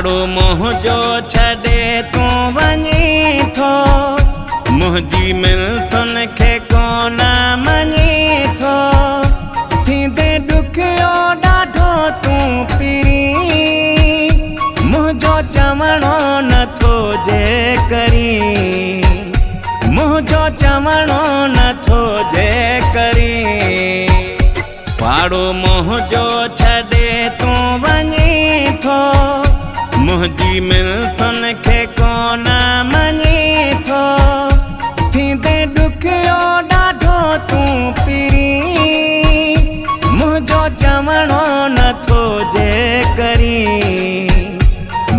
पाड़ो मोहजो छड़े तू वञी थो मुंहिंजी मिलतुन खे कोन मञी थो थींदे ॾुखियो ॾाढो तूं पिरी मुंहिंजो चवणो नथो जे करी मुंहिंजो चवणो नथो जे करी पाड़ो मोहजो छड़े तू वञी थो मुंहिंजी मिलतुन खे कोन मञी थो थींदे ॾुखियो ॾाढो तूं पिरी मुंहिंजो चवणो नथो जे करी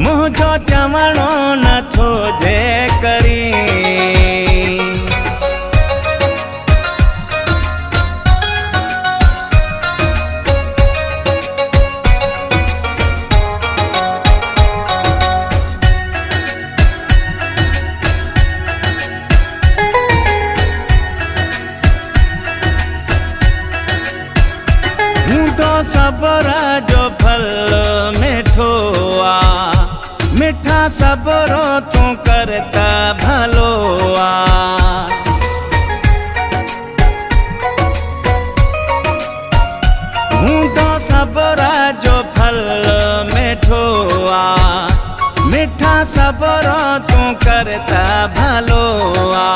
मुंहिंजो चवणो नथो जे करी सबर जो फल मिठो आ मिठा सबरो तू करता भलो आ हूँ तो सबर जो फल मिठो आ मिठा सबरो तू करता भलो आ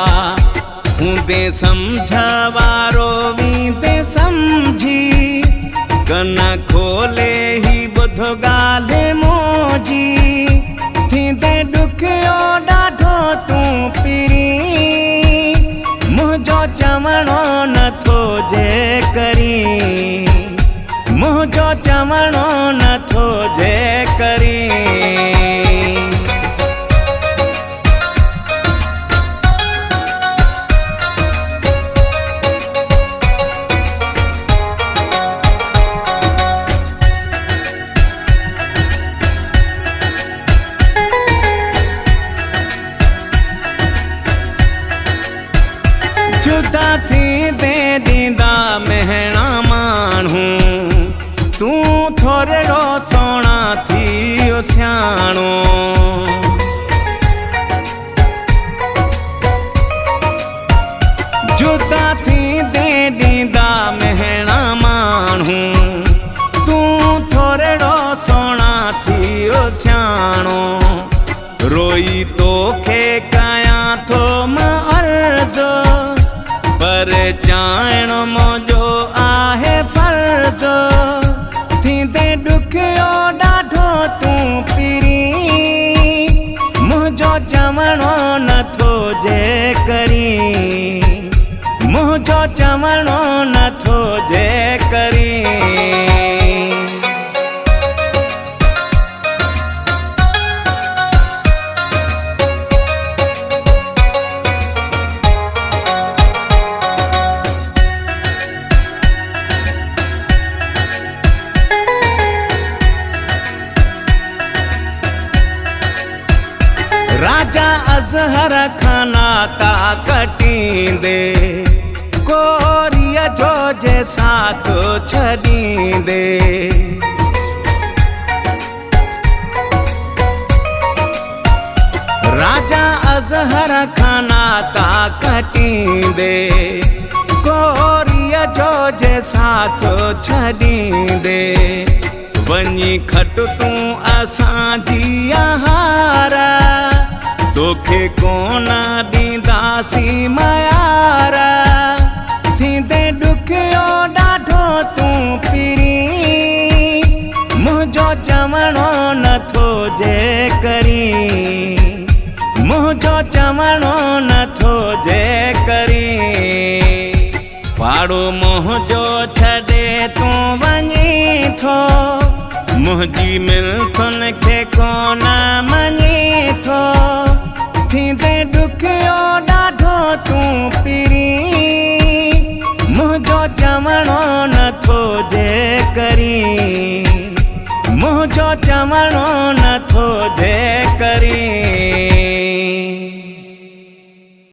हूँ दे समझवारो वी दे समझी कन खोले ही ॿुधो ॻाल्हि मोजी थींदे ॾुखियो ॾाढो तूं पिरी मुंहिंजो चवणो नथो जे करी मुंहिंजो चवणो नथो जे करी जुदा थी दे दींदा महणा माण्हू तूं थोरो सोना थी सियाणो जुदा थी दे दींदा महणा माण्हू तूं थोरो सोना थी सियाणो रोई तोखे कयां थो मां अर्ज़ो पर चाइण मुंहिंजो आहे फर्ज़ थींदे ॾुखियो ॾाढो तूं पिरी मुंहिंजो चवणो नथो जे करी मुंहिंजो चवणो नथो जे करी राजा अजहर खाना ता कटींदे कोरिया जो जे साथ छॾींदे राजा अजहर खाना ता कटींदे कोरिया जो जे साथ छॾींदे वञी खट तूं असांजी हारा तोखे कोन ॾींदासीं मयारा थींदे ॾुखियो ॾाढो तूं पिरी मुंहिंजो चवणो नथो जे करी मुंहिंजो चवणो नथो जे करी पाड़ो मोहजो छॾे तूं वञी थो मुंहिंजी मिलतुन खे कोन मञी थो थींदे ॾुखियो ॾाढो तूं पिरी मुंहिंजो चवणो नथो जे करी मुंहिंजो चवणो नथो जे करी